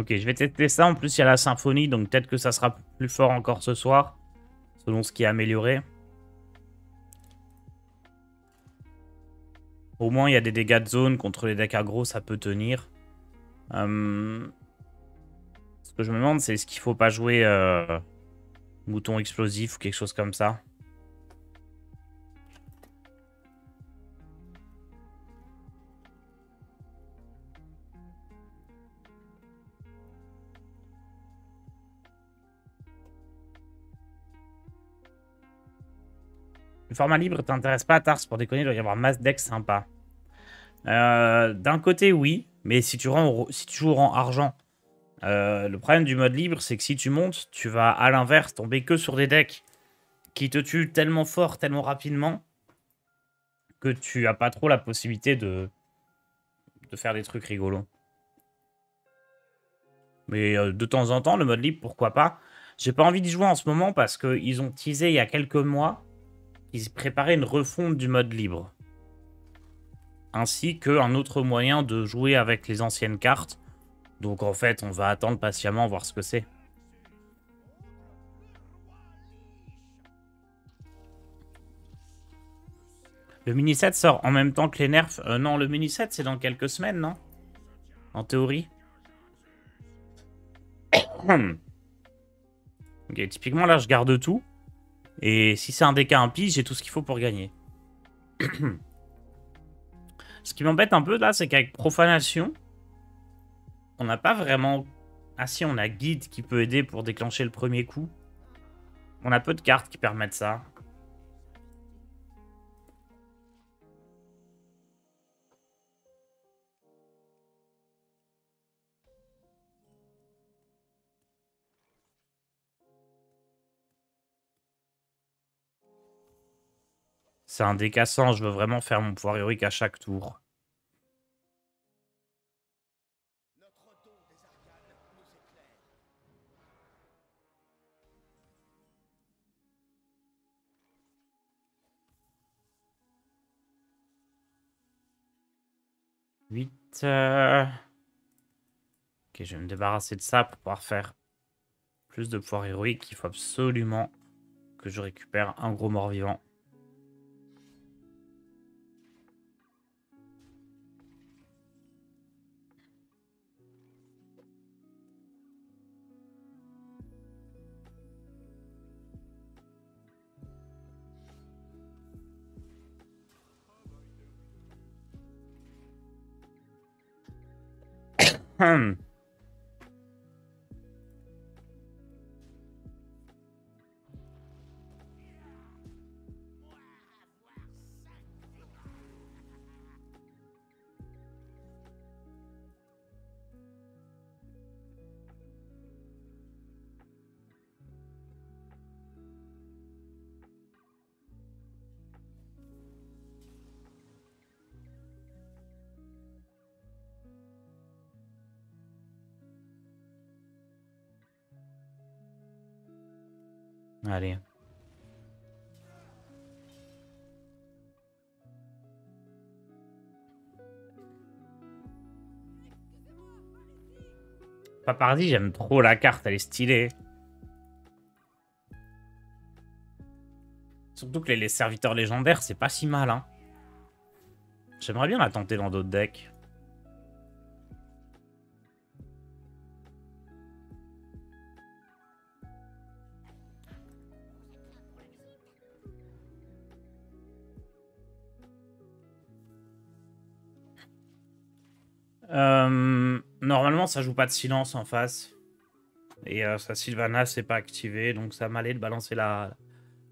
Ok, je vais tester ça. En plus, il y a la symphonie, donc peut-être que ça sera plus fort encore ce soir, selon ce qui est amélioré. Au moins, il y a des dégâts de zone contre les decks aggro, ça peut tenir. Ce que je me demande, c'est est-ce qu'il faut pas jouer mouton explosif ou quelque chose comme ça. Le format libre t'intéresse pas, Tars, pour déconner, il doit y avoir masse decks sympa. D'un côté, oui, mais si tu joues au rang argent, le problème du mode libre, c'est que si tu montes, tu vas à l'inverse tomber que sur des decks qui te tuent tellement fort, tellement rapidement, que tu as pas trop la possibilité de faire des trucs rigolos. Mais de temps en temps, le mode libre, pourquoi pas. J'ai pas envie d'y jouer en ce moment parce qu'ils ont teasé il y a quelques mois qu'ils préparaient une refonte du mode libre. Ainsi qu'un autre moyen de jouer avec les anciennes cartes. Donc en fait, on va attendre patiemment voir ce que c'est. Le mini set sort en même temps que les nerfs. Non, le mini set c'est dans quelques semaines, non? En théorie. Ok, typiquement là, je garde tout. Et si c'est un DK impie, j'ai tout ce qu'il faut pour gagner. Ce qui m'embête un peu là, c'est qu'avec Profanation, on n'a pas vraiment... Ah si, on a Guide qui peut aider pour déclencher le premier coup. On a peu de cartes qui permettent ça. C'est un décassant, je veux vraiment faire mon pouvoir héroïque à chaque tour. Huit. Ok, je vais me débarrasser de ça pour pouvoir faire plus de pouvoir héroïque. Il faut absolument que je récupère un gros mort-vivant. Hmm. Allez. Papardi, j'aime trop la carte, elle est stylée. Surtout que les serviteurs légendaires, c'est pas si mal, hein. J'aimerais bien la tenter dans d'autres decks. Normalement, ça joue pas de silence en face. Et sa Sylvanas c'est pas activé, donc ça m'allait de balancer la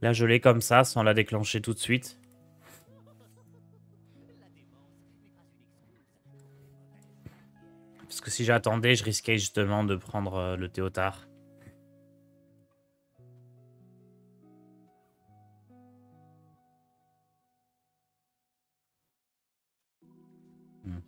gelée comme ça, sans la déclencher tout de suite. Parce que si j'attendais, je risquais justement de prendre le Théotard. Hmm.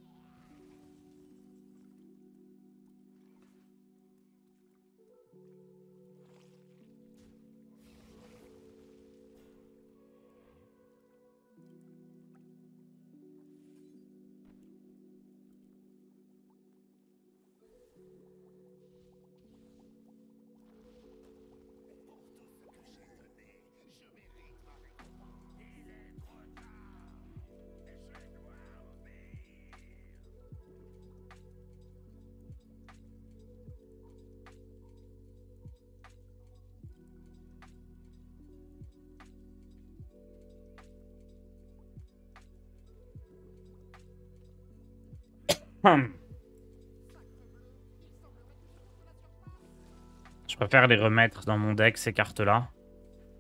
Je préfère les remettre dans mon deck, ces cartes-là.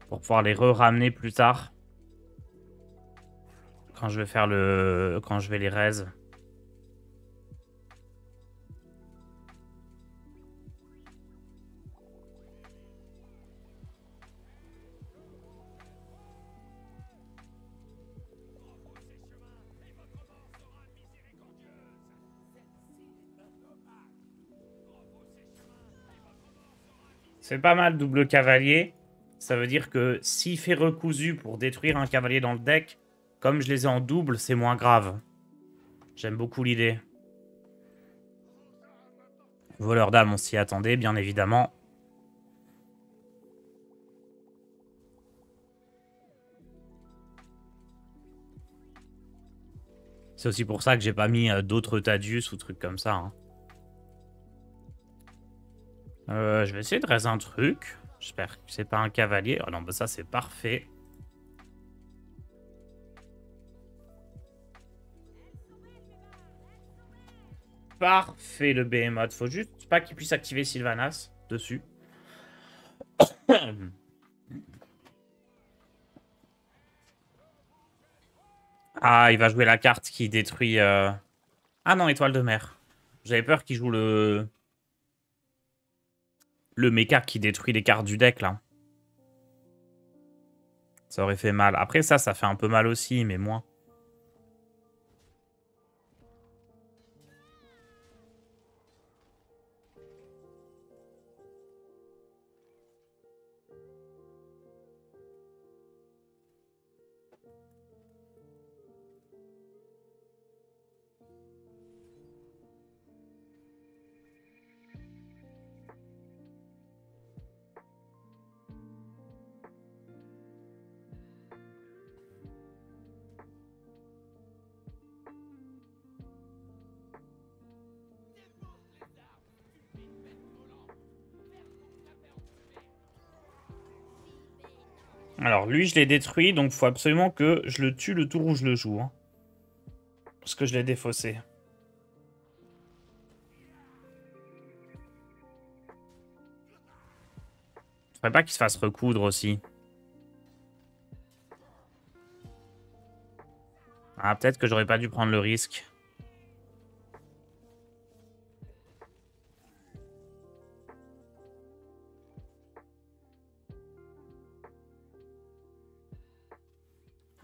Pour pouvoir les re-ramener plus tard. Quand je vais faire le... Quand je vais les raise. C'est pas mal, double cavalier. Ça veut dire que s'il fait recousu pour détruire un cavalier dans le deck, comme je les ai en double, c'est moins grave. J'aime beaucoup l'idée. Voleur d'âme, on s'y attendait, bien évidemment. C'est aussi pour ça que j'ai pas mis d'autres Tadius ou trucs comme ça. Hein. Je vais essayer de raise un truc. J'espère que c'est pas un cavalier. Oh non, bah ça c'est parfait. Parfait le Behemoth. Faut juste pas qu'il puisse activer Sylvanas dessus. Ah, il va jouer la carte qui détruit... Ah non, étoile de mer. J'avais peur qu'il joue le... Le mecha qui détruit les cartes du deck, là. Ça aurait fait mal. Après, ça fait un peu mal aussi, mais moins. Alors, lui, je l'ai détruit, donc faut absolument que je le tue le tour où je le joue. Hein. Parce que je l'ai défaussé. Faudrait pas qu'il se fasse recoudre aussi. Ah, peut-être que j'aurais pas dû prendre le risque.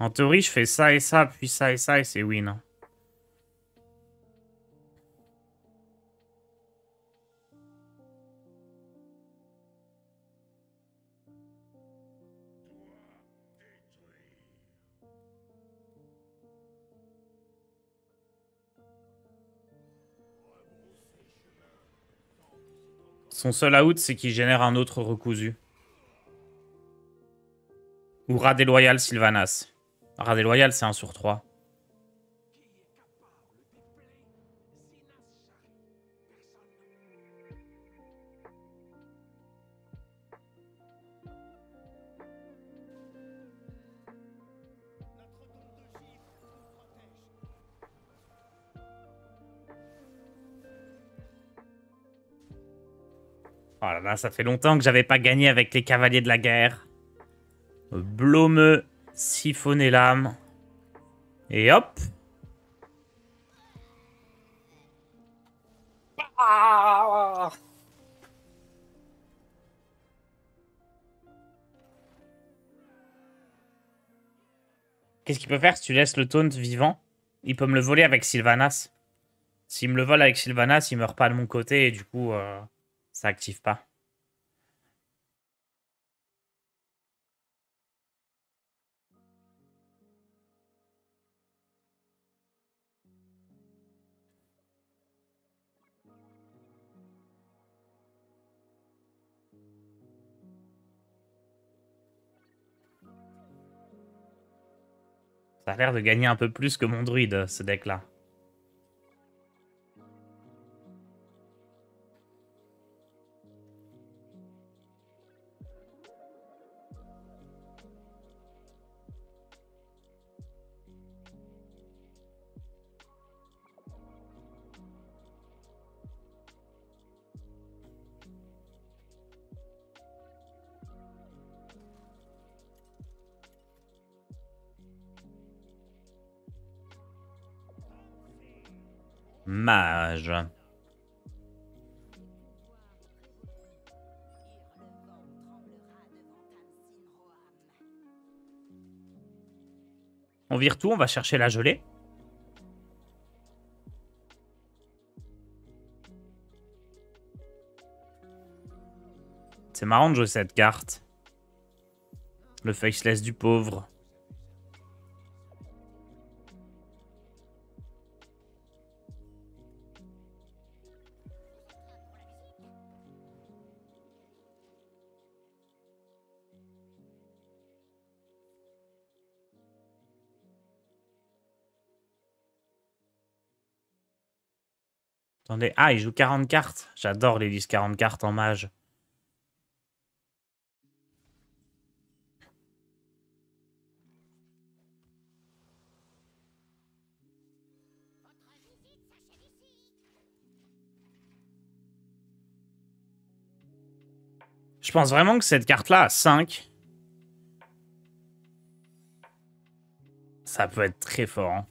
En théorie, je fais ça et ça, puis ça et ça, et c'est win. Son seul out, c'est qu'il génère un autre recousu. Ou rat déloyal Sylvanas. Rat déloyal, c'est 1 sur 3. Oh là là, ça fait longtemps que j'avais pas gagné avec les cavaliers de la guerre. Blomeux, siphonner l'âme. Et hop. Ah, qu'est-ce qu'il peut faire si tu laisses le taunt vivant? Il peut me le voler avec Sylvanas. S'il me le vole avec Sylvanas, il meurt pas de mon côté et du coup, ça active pas. Ça a l'air de gagner un peu plus que mon druide, ce deck-là. Mage. On vire tout, on va chercher la gelée. C'est marrant de jouer cette carte. Le faceless du pauvre. Attendez. Ah, il joue 40 cartes. J'adore les listes 40 cartes en mage. Je pense vraiment que cette carte-là, à 5, ça peut être très fort. Hein.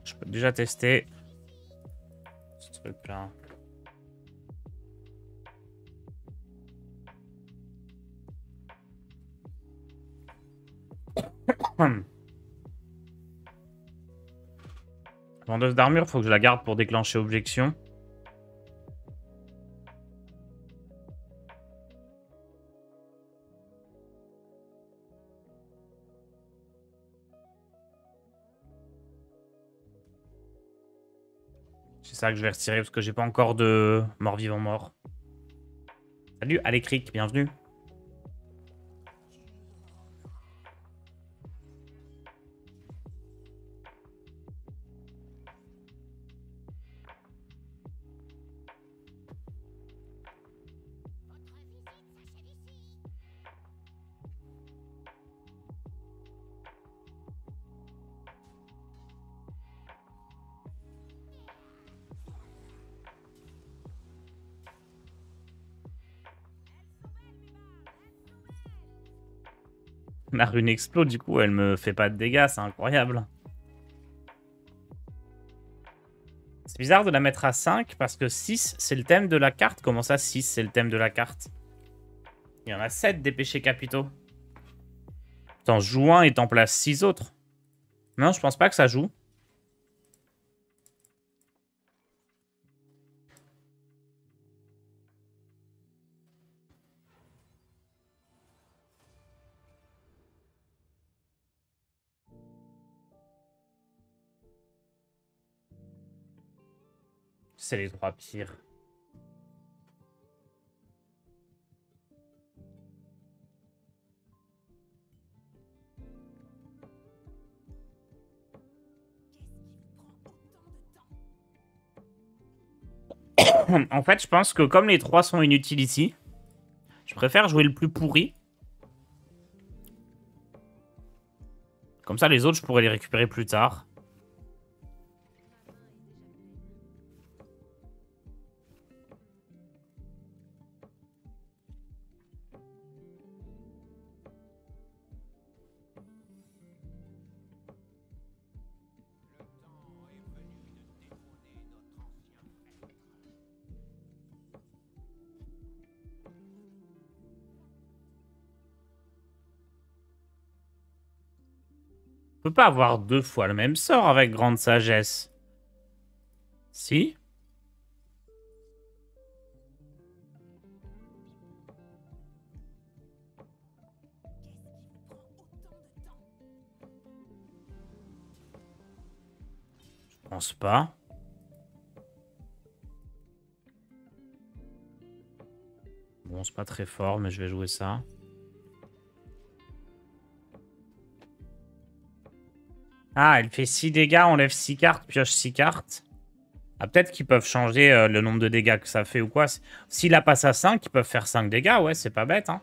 Je peux déjà tester ce truc-là. Vendeuse d'armure, faut que je la garde pour déclencher objection. C'est ça que je vais retirer parce que j'ai pas encore de mort-vivant-mort. Salut Alécric, bienvenue. La rune explose, du coup, elle me fait pas de dégâts, c'est incroyable. C'est bizarre de la mettre à 5 parce que 6, c'est le thème de la carte. Comment ça, 6, c'est le thème de la carte? Il y en a 7 des péchés capitaux. T'en joues un et t'en places 6 autres. Non, je pense pas que ça joue. C'est les 3 pires. En fait, je pense que comme les 3 sont inutiles ici, je préfère jouer le plus pourri. Comme ça, les autres, je pourrais les récupérer plus tard. On peut pas avoir 2 fois le même sort avec grande sagesse. Si? Je pense pas. Bon, c'est pas très fort, mais je vais jouer ça. Ah, elle fait 6 dégâts, enlève 6 cartes, pioche 6 cartes. Ah, peut-être qu'ils peuvent changer le nombre de dégâts que ça fait ou quoi. S'il la passe à 5, ils peuvent faire 5 dégâts. Ouais, c'est pas bête, hein.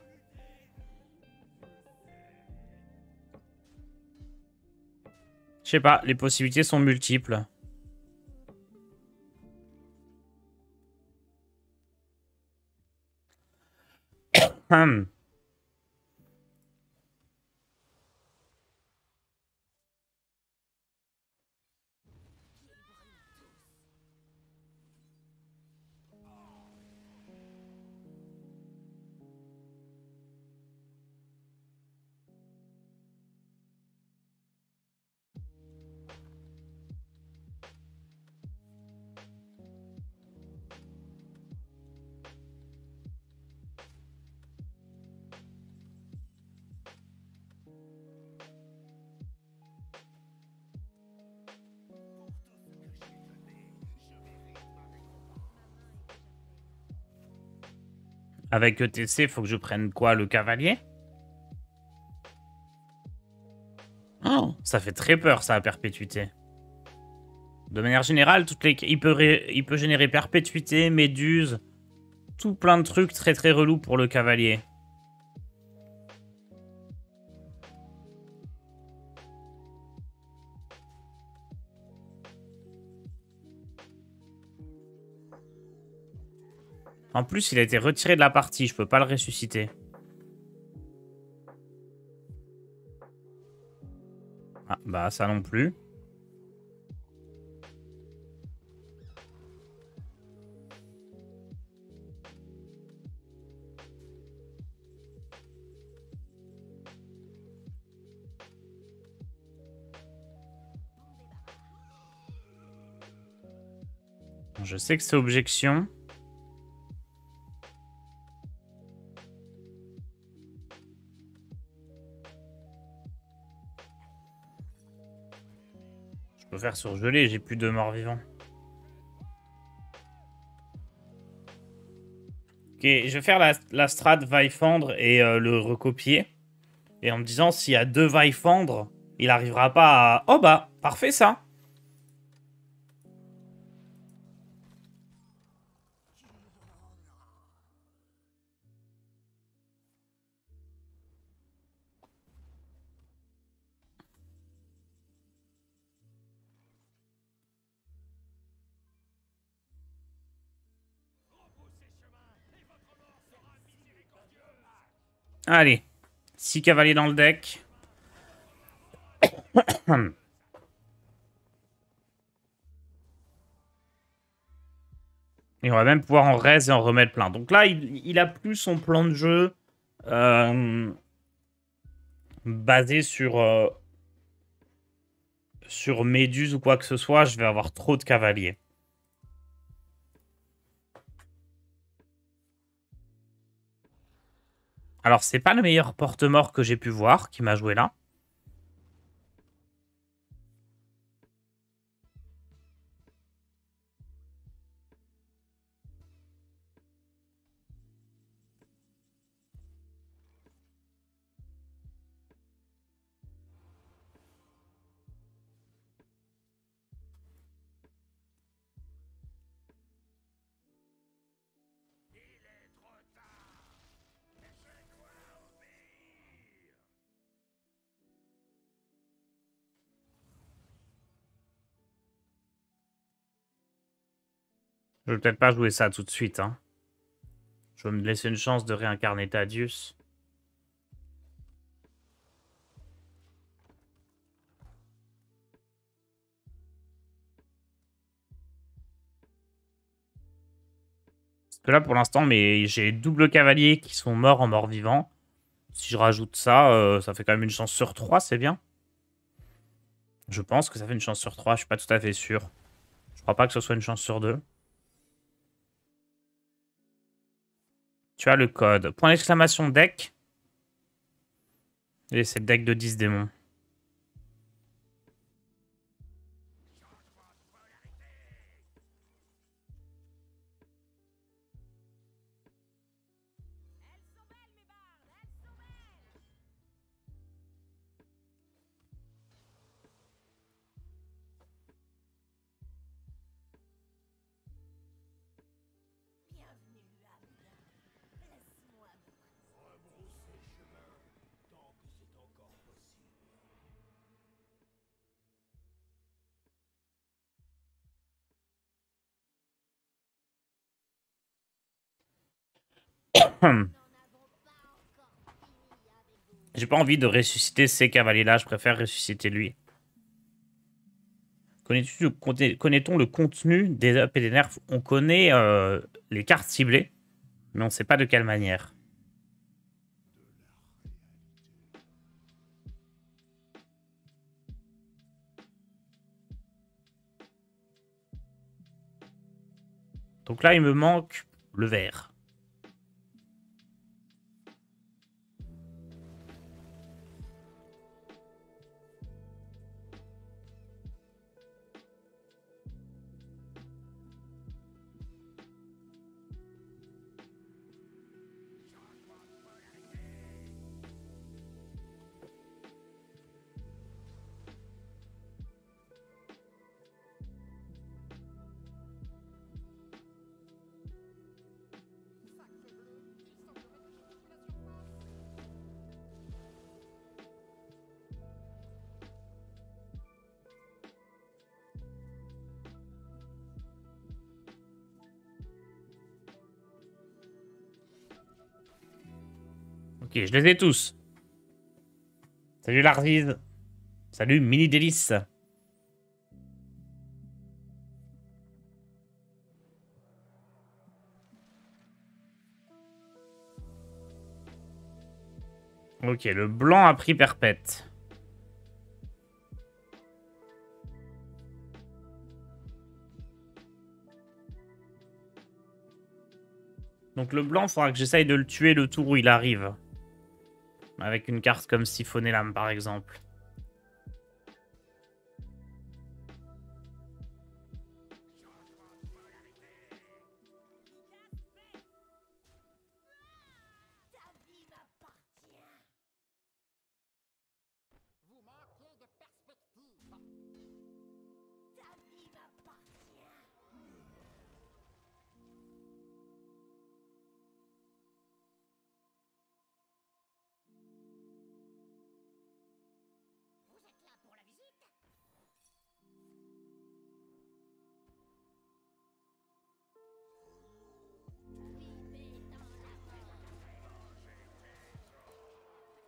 Je sais pas, les possibilités sont multiples. Avec ETC, faut que je prenne quoi? Le cavalier? Oh, ça fait très peur, ça, à perpétuité. De manière générale, il peut générer perpétuité, méduse, tout plein de trucs très très relous pour le cavalier. En plus, il a été retiré de la partie, je peux pas le ressusciter. Ah, bah ça non plus. Je sais que c'est objection. Je peux faire surgeler, j'ai plus de morts vivants. Ok, je vais faire la strat Vaille-Fendre et le recopier. Et en me disant, s'il y a 2 Vaille-Fendre, il arrivera pas à... Oh bah, parfait ça. Allez, 6 cavaliers dans le deck. Et on va même pouvoir en raise et en remettre plein. Donc là, il a plus son plan de jeu basé sur Méduse ou quoi que ce soit. Je vais avoir trop de cavaliers. Alors, c'est pas le meilleur porte-mort que j'ai pu voir qui m'a joué là. Je vais peut-être pas jouer ça tout de suite. Hein. Je vais me laisser une chance de réincarner Thaddeus. Parce que là, pour l'instant, j'ai double cavalier qui sont morts en mort-vivant. Si je rajoute ça, ça fait quand même une chance sur 3, c'est bien. Je pense que ça fait une chance sur 3, je suis pas tout à fait sûr. Je crois pas que ce soit une chance sur 2. Tu as le code. Point d'exclamation deck. Et c'est le deck de 10 démons. J'ai pas envie de ressusciter ces cavaliers-là, je préfère ressusciter lui. Connaît-on le contenu des up et des nerfs? On connaît les cartes ciblées, mais on ne sait pas de quelle manière. Donc là, il me manque le vert. Ok, je les ai tous. Salut Larziz. Salut Mini Délice. Ok, le blanc a pris perpète. Donc le blanc, il faudra que j'essaye de le tuer le tour où il arrive. Avec une carte comme Siphonner l'âme, par exemple.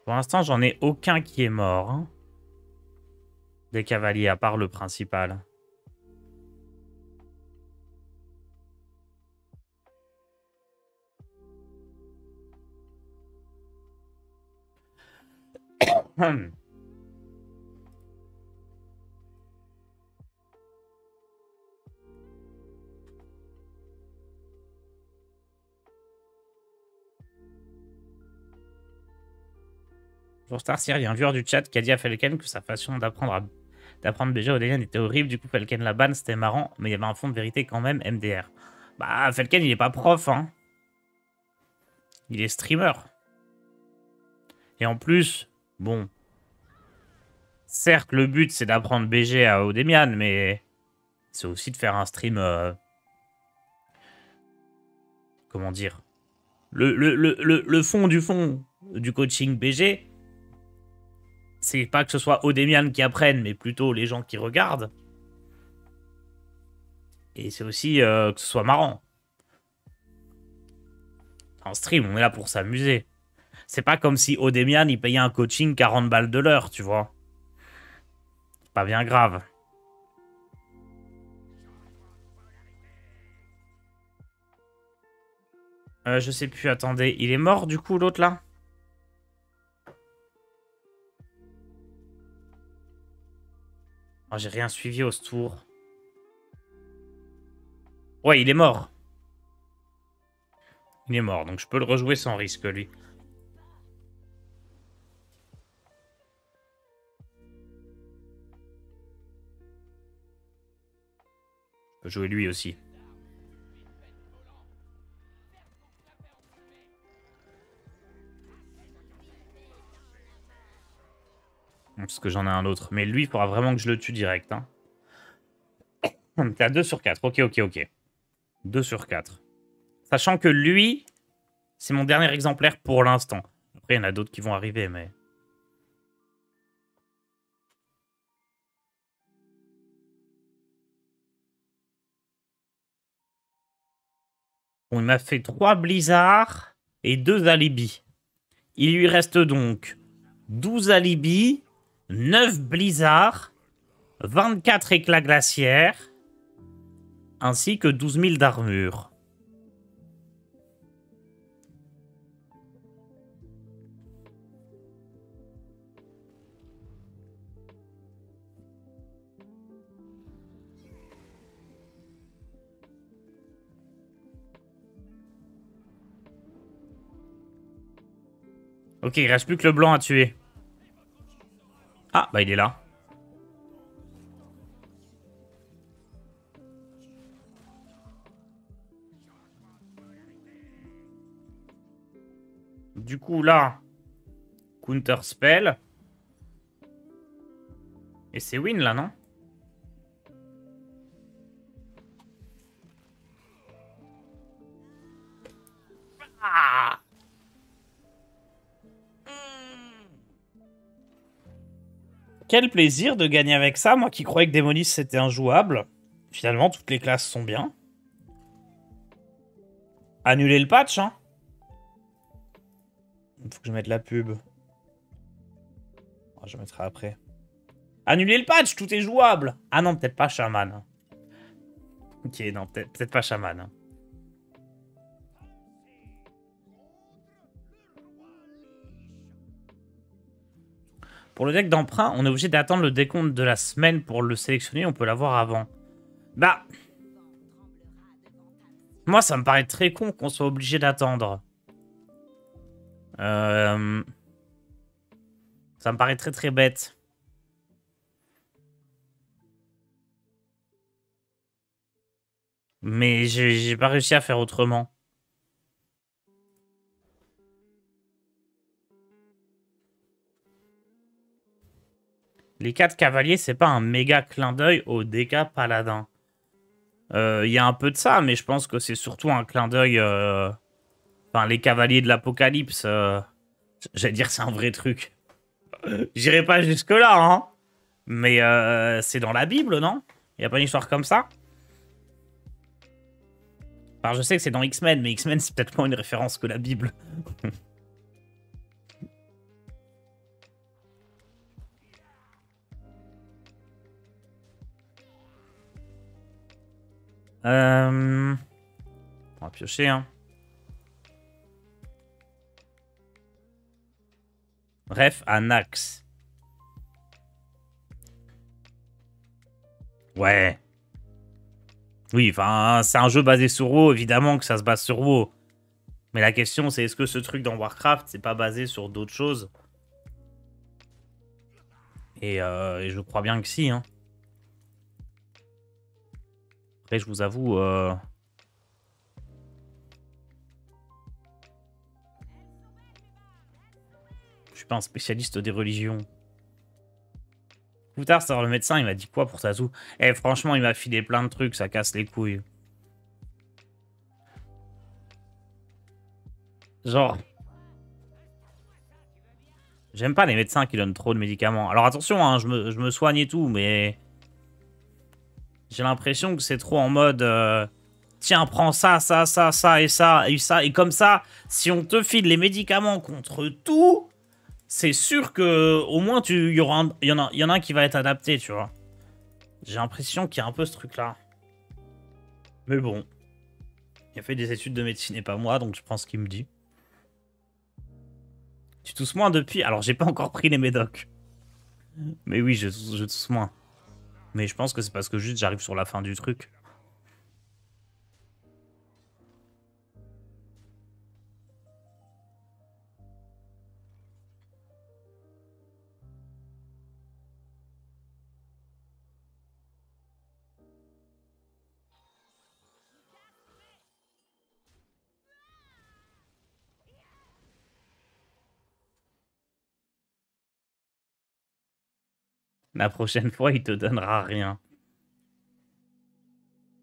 Pour l'instant, j'en ai aucun qui est mort. Hein. Des cavaliers, à part le principal. Bonjour Starseer, il y a un viewer du chat qui a dit à Felken que sa façon d'apprendre BG au Delian était horrible. Du coup, Felken la banne, c'était marrant, mais il y avait un fond de vérité quand même, MDR. Bah, Felken, il est pas prof, hein. Il est streamer. Et en plus, bon... Certes, le but, c'est d'apprendre BG à Odemian, mais... C'est aussi de faire un stream... Comment dire le fond du coaching BG... C'est pas que ce soit Odemian qui apprenne, mais plutôt les gens qui regardent. Et c'est aussi que ce soit marrant. En stream, on est là pour s'amuser. C'est pas comme si Odemian, il payait un coaching 40 balles de l'heure, tu vois. C'est pas bien grave. Je sais plus, attendez. Il est mort, du coup, l'autre, là? Oh, j'ai rien suivi au tour. Ouais, il est mort. Il est mort, donc je peux le rejouer sans risque, lui. Je peux jouer lui aussi. Parce que j'en ai un autre. Mais lui, il faudra vraiment que je le tue direct. Hein. T'as 2 sur 4. Ok, ok, ok. 2 sur 4. Sachant que lui, c'est mon dernier exemplaire pour l'instant. Après, il y en a d'autres qui vont arriver, mais... Bon, il m'a fait 3 blizzards et 2 alibis. Il lui reste donc 12 alibis, 9 blizzards, 24 éclats glaciaires, ainsi que 12 000 d'armure. Ok, il reste plus que le blanc à tuer. Ah, bah il est là. Du coup, là, counter spell. Et c'est win, là, non? Ah! Quel plaisir de gagner avec ça, moi qui croyais que Démonis c'était injouable. Finalement, toutes les classes sont bien. Annuler le patch, hein. Faut que je mette la pub. Oh, je mettrai après. Annuler le patch, tout est jouable. Ah non, peut-être pas chaman. Ok, non, peut-être pas chaman. Pour le deck d'emprunt, on est obligé d'attendre le décompte de la semaine pour le sélectionner. On peut l'avoir avant. Bah, moi, ça me paraît très con qu'on soit obligé d'attendre. Ça me paraît très très bête. Mais j'ai pas réussi à faire autrement. Les 4 cavaliers, c'est pas un méga clin d'œil au DK paladin. Il y a un peu de ça, mais je pense que c'est surtout un clin d'œil... Enfin, les cavaliers de l'apocalypse... J'allais dire c'est un vrai truc. J'irai pas jusque-là, hein. Mais c'est dans la Bible, non? Y a pas une histoire comme ça? Enfin, je sais que c'est dans X-Men, mais X-Men, c'est peut-être moins une référence que la Bible. On va piocher, hein. Bref, Anax. Ouais. Oui, enfin, c'est un jeu basé sur WoW, évidemment que ça se base sur WoW. Mais la question, c'est est-ce que ce truc dans Warcraft, c'est pas basé sur d'autres choses? Et je crois bien que si, hein. Après, je vous avoue... Je suis pas un spécialiste des religions. Plus tard, ça, le médecin, il m'a dit quoi pour Sasu? Eh, franchement, il m'a filé plein de trucs, ça casse les couilles. Genre... J'aime pas les médecins qui donnent trop de médicaments. Alors attention, hein, je me soigne et tout, mais... J'ai l'impression que c'est trop en mode... Tiens, prends ça, ça, ça, ça et ça et ça. Et comme ça, si on te file les médicaments contre tout, c'est sûr que au moins il y en a un qui va être adapté, tu vois. J'ai l'impression qu'il y a un peu ce truc-là. Mais bon. Il a fait des études de médecine et pas moi, donc je prends ce qu'il me dit. Tu tousses moins depuis... Alors, j'ai pas encore pris les médocs. Mais oui, je tousse moins. Mais je pense que c'est parce que juste j'arrive sur la fin du truc. La prochaine fois, il te donnera rien.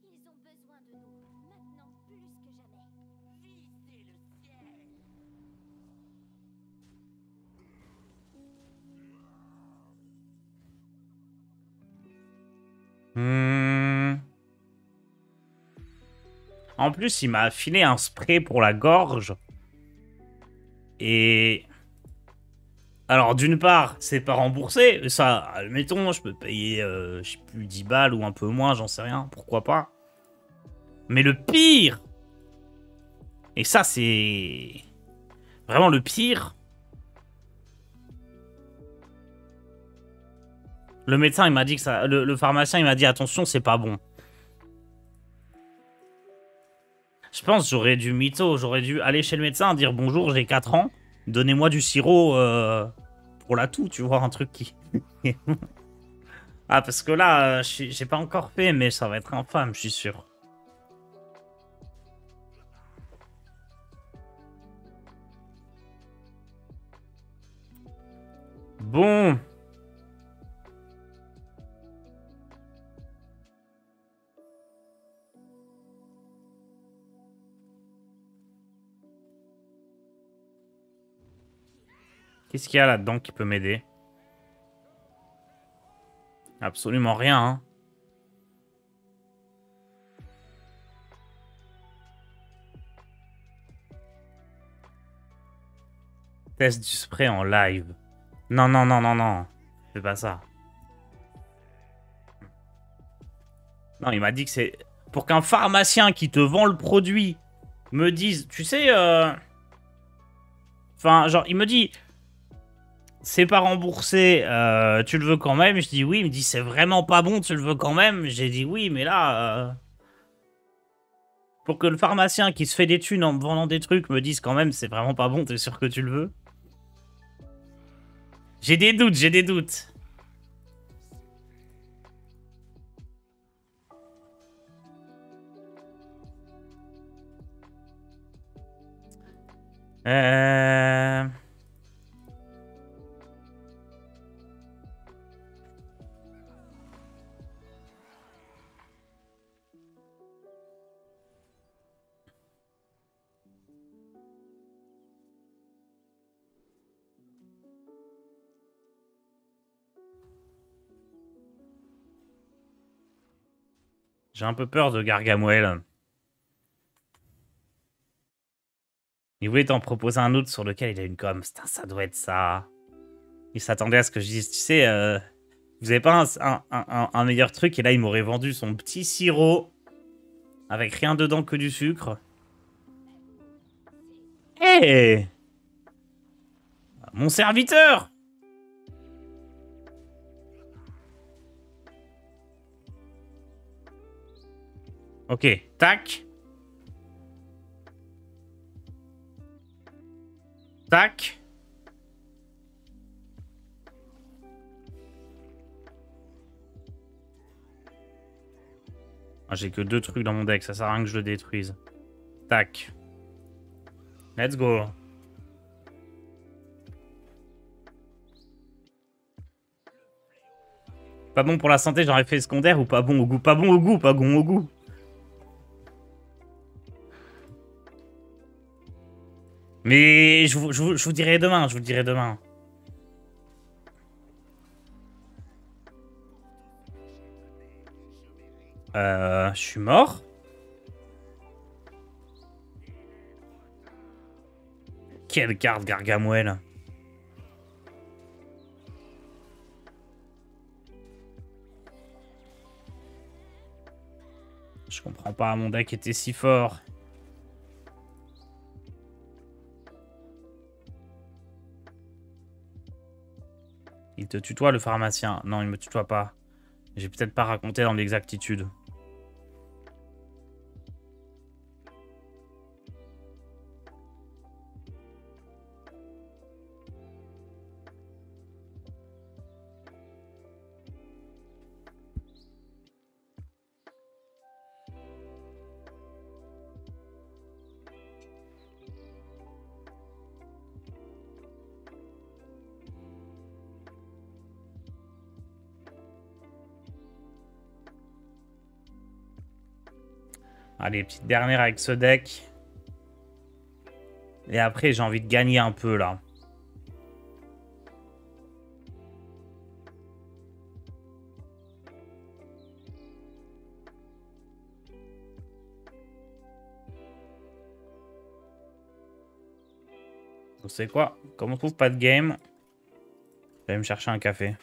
Ils ont besoin de nous, maintenant plus que jamais. Visez le ciel. En plus, il m'a filé un spray pour la gorge. Et... Alors, d'une part, c'est pas remboursé. Ça, admettons, je peux payer, je sais plus, 10 balles ou un peu moins, j'en sais rien. Pourquoi pas. Mais le pire... Et ça, c'est... Vraiment le pire... Le médecin, il m'a dit que ça... Le pharmacien, il m'a dit, attention, c'est pas bon. Je pense que j'aurais dû mytho. J'aurais dû aller chez le médecin, dire, bonjour, j'ai 4 ans. Donnez-moi du sirop pour la toux, tu vois, un truc qui... Ah, parce que là, j'ai pas encore fait, mais ça va être infâme, je suis sûr. Bon. Qu'est-ce qu'il y a là-dedans qui peut m'aider? Absolument rien, hein. Test du spray en live. Non, non, non, non, non. Fais pas ça. Non, il m'a dit que c'est... Pour qu'un pharmacien qui te vend le produit me dise... Tu sais... Enfin, genre, il me dit... C'est pas remboursé, tu le veux quand même? Je dis oui, il me dit c'est vraiment pas bon, tu le veux quand même? J'ai dit oui, mais là... Pour que le pharmacien qui se fait des thunes en me vendant des trucs me dise quand même c'est vraiment pas bon, t'es sûr que tu le veux? J'ai des doutes, j'ai des doutes. Euh... J'ai un peu peur de Gargamel. Il voulait t'en proposer un autre sur lequel il a une com. Putain, ça doit être ça. Il s'attendait à ce que je dise, tu sais, vous avez pas un meilleur truc? Et là, il m'aurait vendu son petit sirop avec rien dedans que du sucre. Hé, mon serviteur! Ok, tac. Tac. Ah, j'ai que 2 trucs dans mon deck, ça sert à rien que je le détruise. Tac. Let's go. Pas bon pour la santé, j'aurais fait secondaire ou pas bon au goût? Pas bon au goût, pas bon au goût. Mais je vous dirai demain, je vous dirai demain. Je suis mort? Quelle carte Gargamel. Je comprends pas, mon deck était si fort. Il te tutoie le pharmacien. Non, il me tutoie pas. J'ai peut-être pas raconté dans l'exactitude. Allez, petite dernière avec ce deck. Et après, j'ai envie de gagner un peu, là. Vous savez quoi? Comme on trouve pas de game, je vais me chercher un café.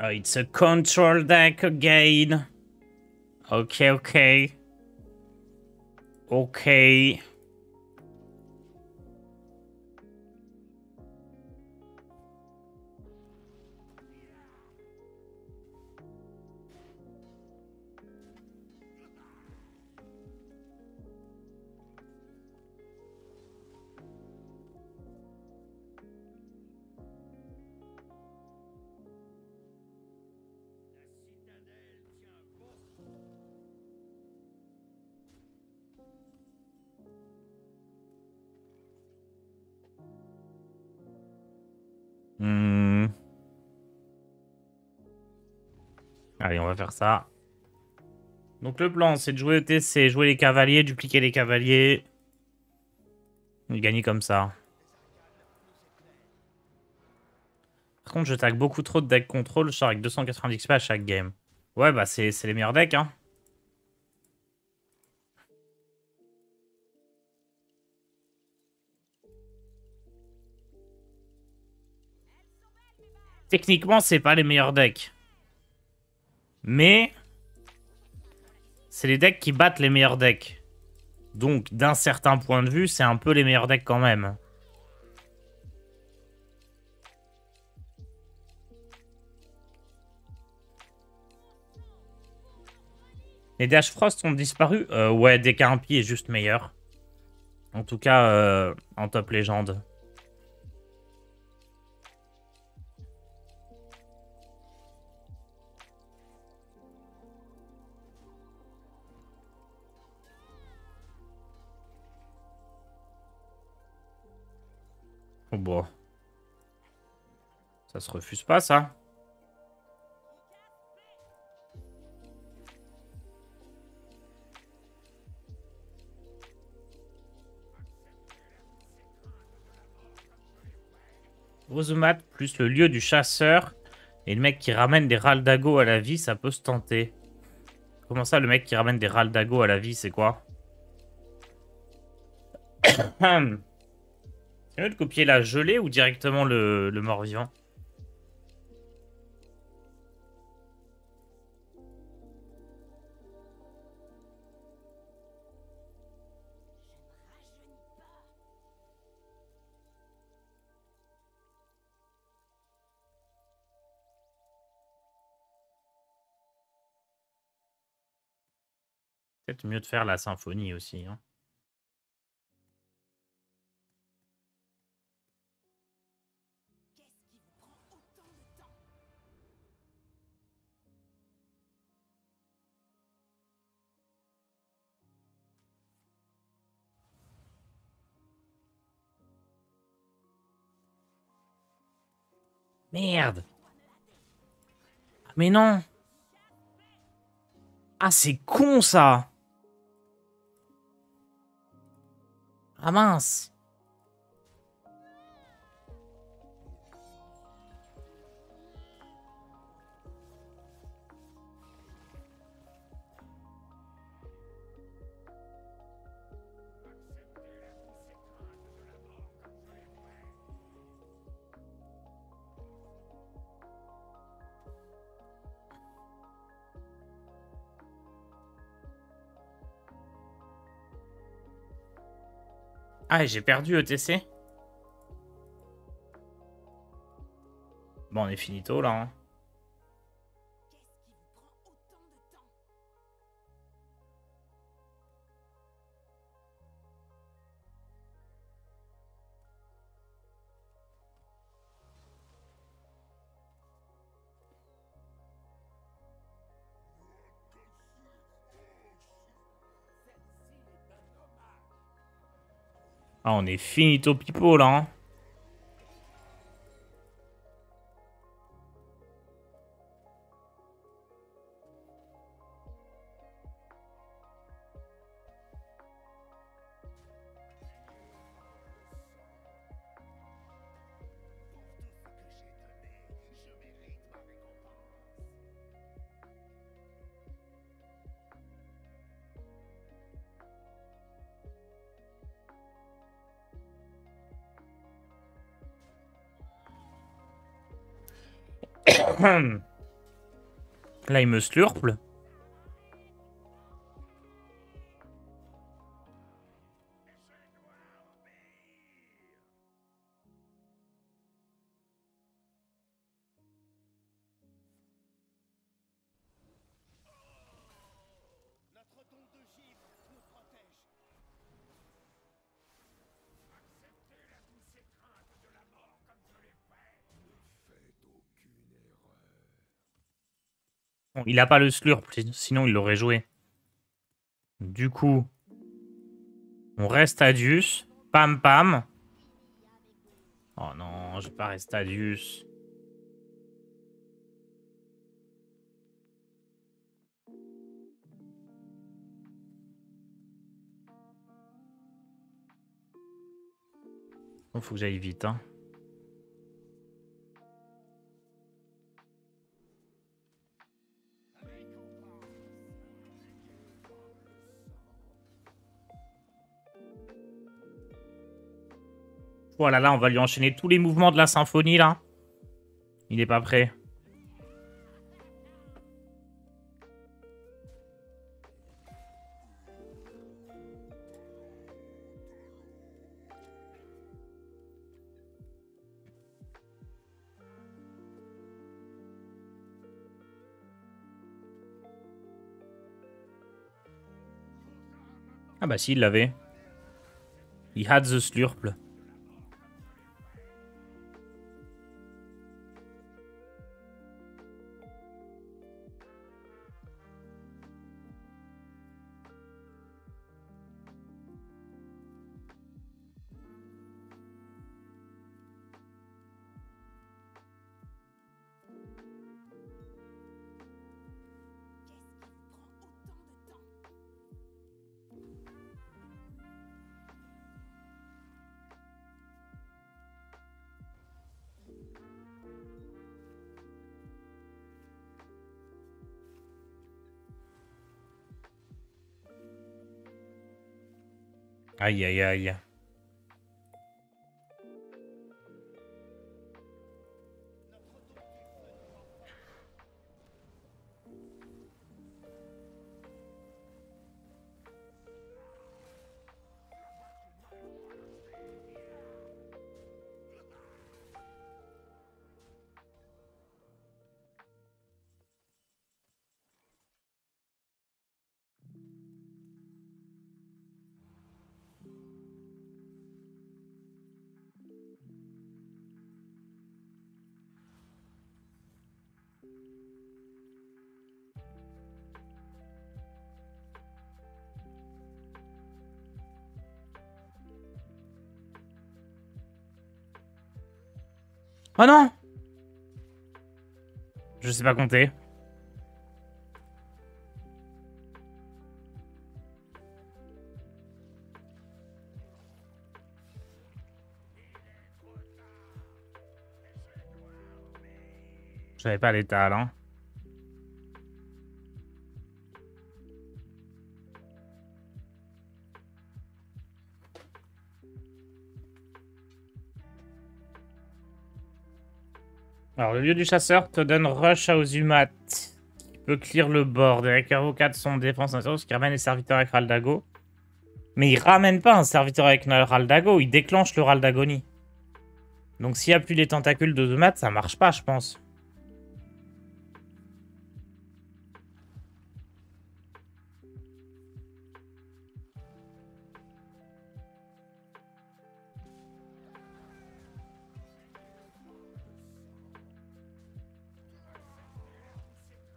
Oh, it's a control deck again. Okay, okay. Okay. Allez, on va faire ça. Donc le plan, c'est de jouer ETC, jouer les cavaliers, dupliquer les cavaliers. Et gagner comme ça. Par contre, je tag beaucoup trop de decks contrôle, je sors avec 290 XP à chaque game. Ouais, bah c'est les meilleurs decks, hein. Techniquement, c'est pas les meilleurs decks. Mais c'est les decks qui battent les meilleurs decks. Donc, d'un certain point de vue, c'est un peu les meilleurs decks quand même. Les Dash Frost ont disparu. Ouais, DK Impi est juste meilleur. En tout cas, en top légende. Oh bon. Ça se refuse pas, ça. Ozomat plus le lieu du chasseur et le mec qui ramène des Raldago à la vie, ça peut se tenter. Comment ça, le mec qui ramène des Raldago à la vie, c'est quoi? C'est mieux de copier la gelée ou directement le mort-vivant? Peut-être mieux de faire la symphonie aussi, hein. Merde! Ah, mais non! Ah, c'est con, ça! Ah, mince! Ah, j'ai perdu ETC? Bon, on est finito, là, hein. Ah, on est finito pipo, là, hein. Là, il me slurple. Bon, il a pas le slurp, sinon il l'aurait joué. Du coup, on reste Adius. Pam pam. Oh non, je vais pas rester Adius. Bon, faut que j'aille vite, hein. Voilà, là, on va lui enchaîner tous les mouvements de la symphonie, là. Il est pas prêt. Ah bah si, il l'avait. He had the slurple. Aïe, aïe, aïe. Oh non! Je sais pas compter. J'avais pas l'état, là. Alors, le lieu du chasseur te donne rush à Ozumat. Il peut clear le board avec avocat de son défense ce qui ramène les serviteurs avec Raldago. Mais il ramène pas un serviteur avec Raldago, il déclenche le Raldagoni. Donc s'il n'y a plus les tentacules d'Ozumat, ça marche pas, je pense.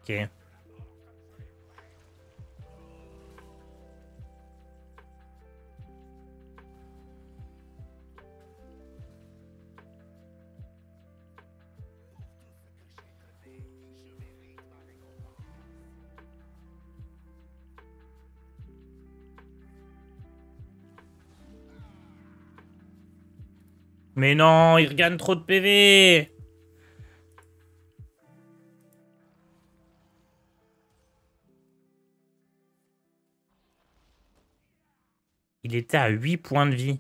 Ok. Mais non, il regagne trop de PV. Il était à 8 points de vie.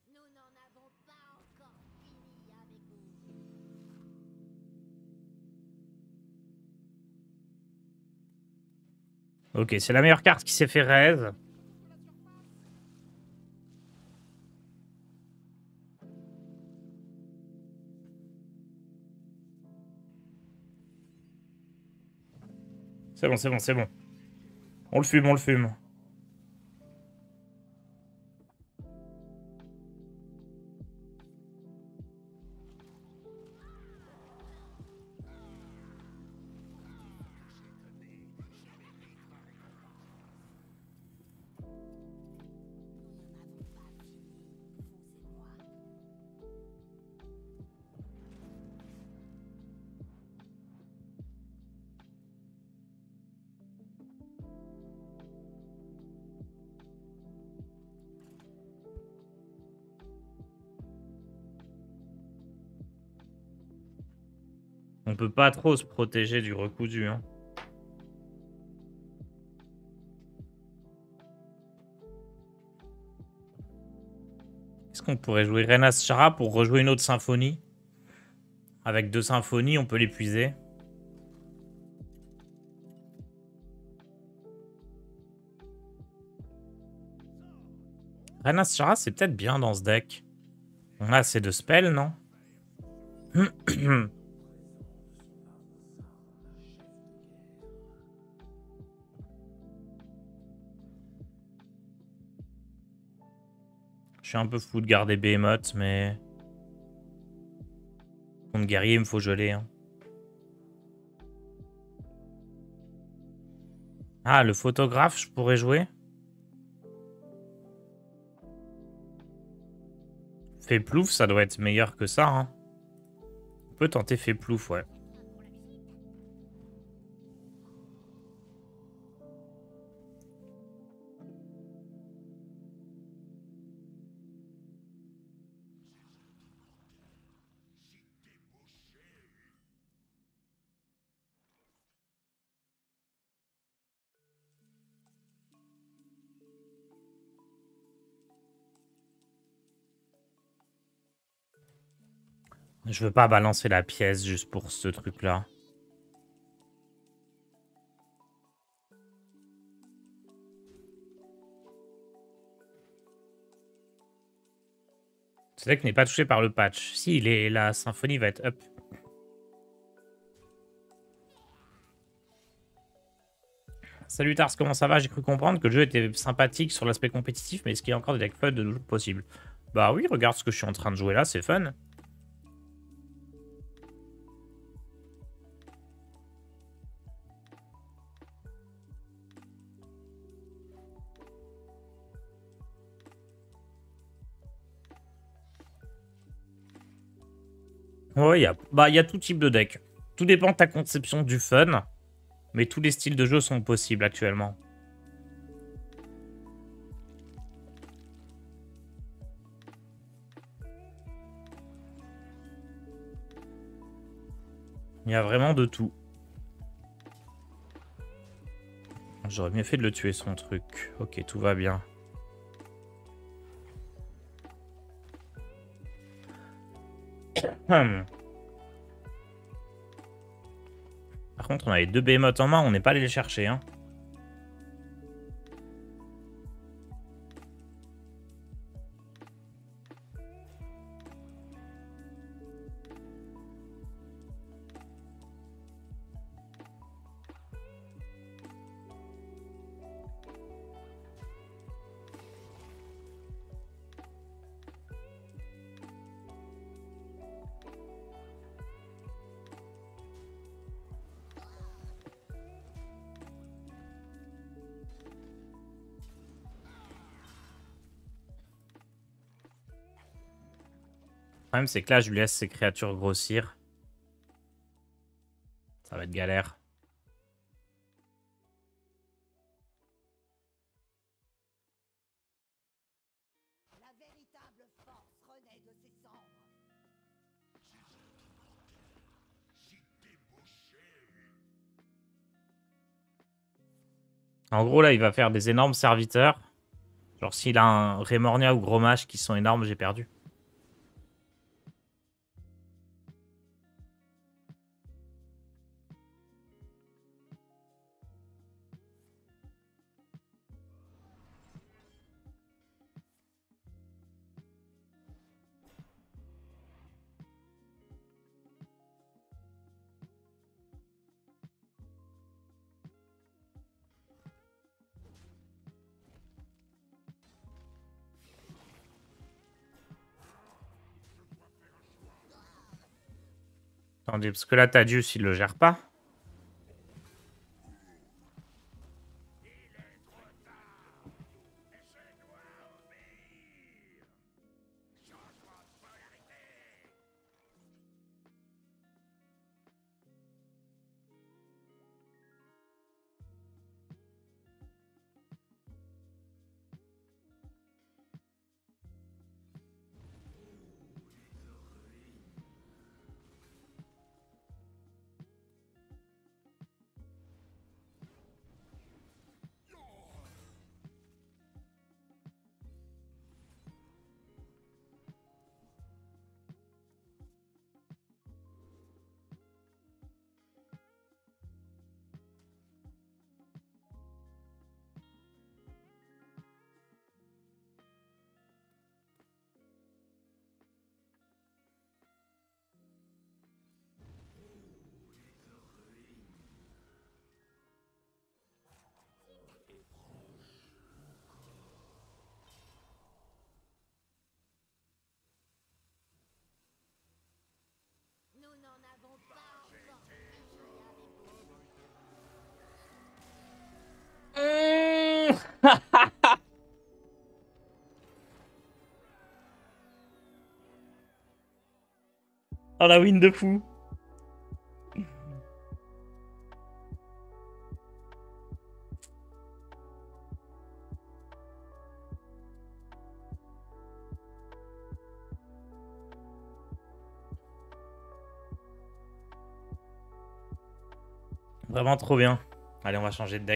Nous n'en avons pas encore fini avec vous. Ok, c'est la meilleure carte qui s'est fait raise. C'est bon, c'est bon, c'est bon. On le fume, on le fume. On peut pas trop se protéger du recousu, hein. Est-ce qu'on pourrait jouer Renas Chara pour rejouer une autre symphonie? Avec 2 symphonies, on peut l'épuiser. Renas Chara, c'est peut-être bien dans ce deck. On a assez de spells, non? Je suis un peu fou de garder Behemoth, mais... Contre guerrier, il me faut geler, hein. Ah, le photographe, je pourrais jouer. Féplouf, ça doit être meilleur que ça, hein. On peut tenter Féplouf, ouais. Je veux pas balancer la pièce juste pour ce truc-là. Ce deck n'est pas touché par le patch. Si, la symphonie va être up. Salut Tars, comment ça va? J'ai cru comprendre que le jeu était sympathique sur l'aspect compétitif, mais est-ce qu'il y a encore des decks fun de nos jours possibles? Bah oui, regarde ce que je suis en train de jouer là, c'est fun. Ouais, il y a tout type de deck. Tout dépend de ta conception du fun, mais tous les styles de jeu sont possibles actuellement. Il y a vraiment de tout. J'aurais mieux fait de le tuer, son truc. Ok, tout va bien. Par contre, on avait 2 behemoths en main, on n'est pas allé les chercher, hein. Le problème, c'est que là, je lui laisse ses créatures grossir. Ça va être galère. La véritable force renaît de ses cendres. En gros, là, il va faire des énormes serviteurs. Genre, s'il a un Remornia ou Gros Mage qui sont énormes, j'ai perdu. Attendez, parce que là, Tadius, il le gère pas. Nous n'en avons pas encore fini avec vous. Oh la win de fou. Vraiment trop bien. Allez, on va changer de deck.